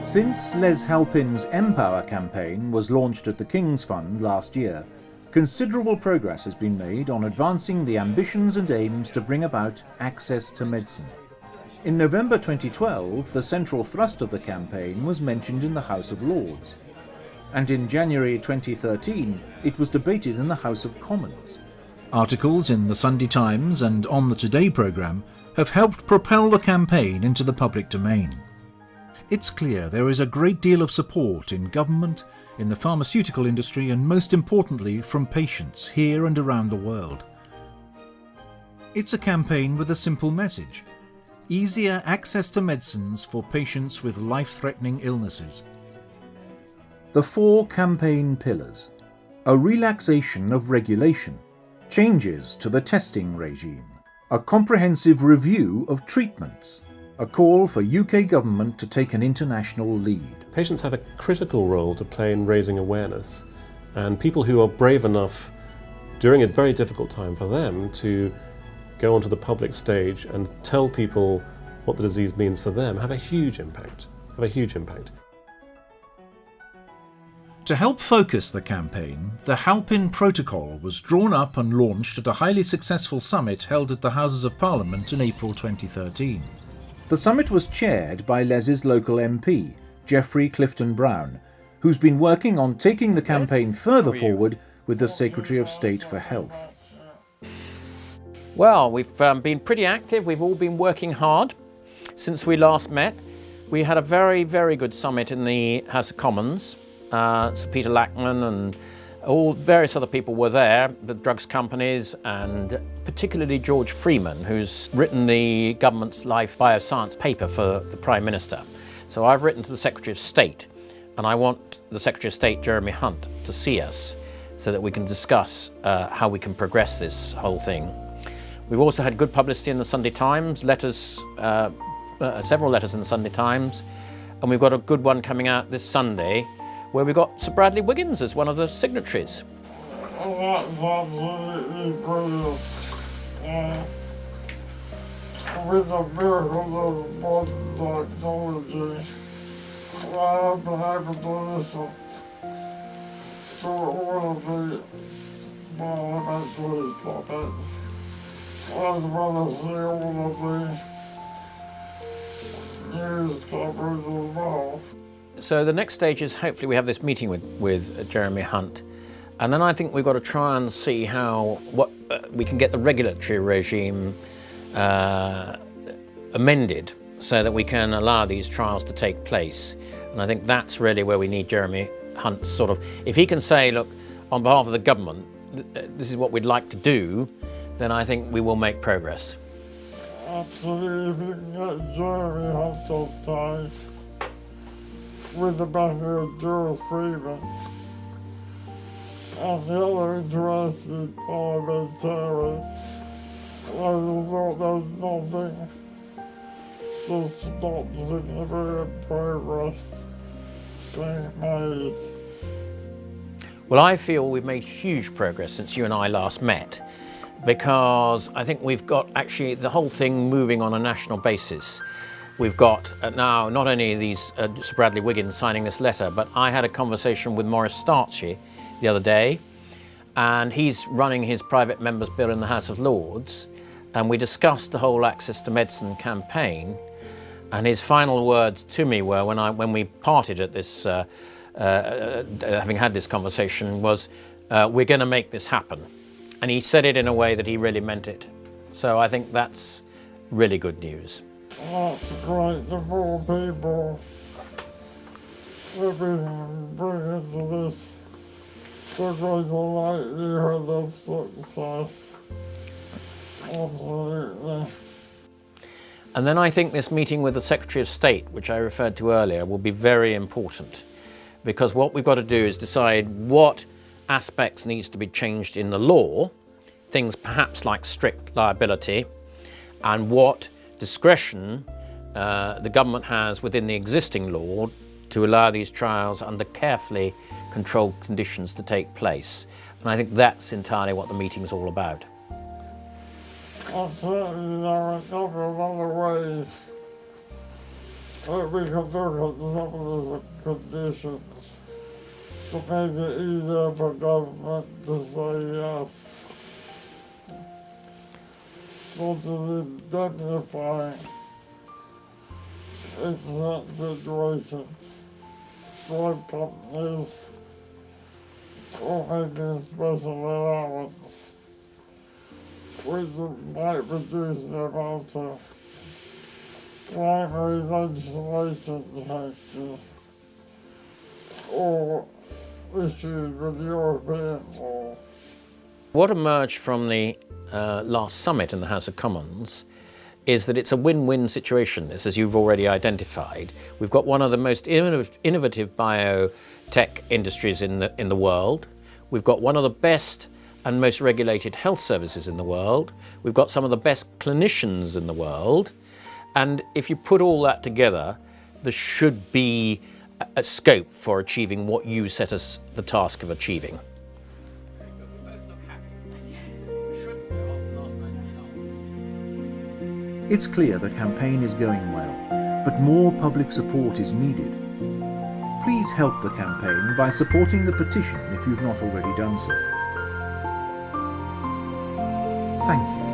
Since Les Halpin's Empower campaign was launched at the King's Fund last year, considerable progress has been made on advancing the ambitions and aims to bring about access to medicine. In November 2012, the central thrust of the campaign was mentioned in the House of Lords, and in January 2013 it was debated in the House of Commons. Articles in the Sunday Times and on the Today programme have helped propel the campaign into the public domain. It's clear there is a great deal of support in government, in the pharmaceutical industry, and most importantly from patients here and around the world. It's a campaign with a simple message: easier access to medicines for patients with life-threatening illnesses. The 4 campaign pillars: a relaxation of regulation, changes to the testing regime, a comprehensive review of treatments, a call for UK government to take an international lead. Patients have a critical role to play in raising awareness, and people who are brave enough during a very difficult time for them to go onto the public stage and tell people what the disease means for them have a huge impact. To help focus the campaign, the Halpin Protocol was drawn up and launched at a highly successful summit held at the Houses of Parliament in April 2013. The summit was chaired by Les's local MP, Geoffrey Clifton Brown, who's been working on taking the campaign further forward with the Secretary of State for Health. Well, we've been pretty active. We've all been working hard since we last met. We had a very, very good summit in the House of Commons. Sir Peter Lackman and all various other people were there, the drugs companies, and particularly George Freeman, who's written the government's Life Bioscience paper for the Prime Minister. So I've written to the Secretary of State, and I want the Secretary of State, Jeremy Hunt, to see us so that we can discuss how we can progress this whole thing. We've also had good publicity in the Sunday Times, letters, several letters in the Sunday Times, and we've got a good one coming out this Sunday where we've got Sir Bradley Wiggins as one of the signatories. That's absolutely brilliant. With the miracle of modern technology, I have been able to listen to all of the, well, eventually stop it, as well as see all of the news coverage as well. So the next stage is hopefully we have this meeting with Jeremy Hunt, and then I think we've got to try and see how we can get the regulatory regime amended so that we can allow these trials to take place. And I think that's really where we need Jeremy Hunt's sort of, if he can say, look, on behalf of the government, this is what we'd like to do, then I think we will make progress. Absolutely, if you can get Jeremy Hunt on side, with the backing of George Freeman and the other interested parliamentarians, I thought there was nothing to stop significant progress being made. Well, I feel we've made huge progress since you and I last met, because I think we've got actually the whole thing moving on a national basis. We've got now not only these Sir Bradley Wiggins signing this letter, but I had a conversation with Maurice Starchy the other day, and he's running his private member's bill in the House of Lords, and we discussed the whole Access to Medicine campaign, and his final words to me were, when we parted at this, having had this conversation, was, we're going to make this happen. And he said it in a way that he really meant it. So I think that's really good news. That's great. The more people that we bring into this, the greater likelihood of success. Absolutely. And then I think this meeting with the Secretary of State, which I referred to earlier, will be very important, because what we've got to do is decide what aspects needs to be changed in the law, things perhaps like strict liability, and what discretion the government has within the existing law to allow these trials under carefully controlled conditions to take place. And I think that's entirely what the meeting's all about. Certainly there are a couple of other ways that we can look at some of the conditions to make it easier for government to say yes. So to indemnify in situations, drug companies or making special allowance, which might reduce the amount of primary legislation changes or issues with European law. What emerged from the last summit in the House of Commons is that it's a win-win situation. This, as you've already identified, we've got one of the most innovative biotech industries in the world. We've got one of the best and most regulated health services in the world. We've got some of the best clinicians in the world. And if you put all that together, there should be a scope for achieving what you set us the task of achieving. It's clear the campaign is going well, but more public support is needed. Please help the campaign by supporting the petition if you've not already done so. Thank you.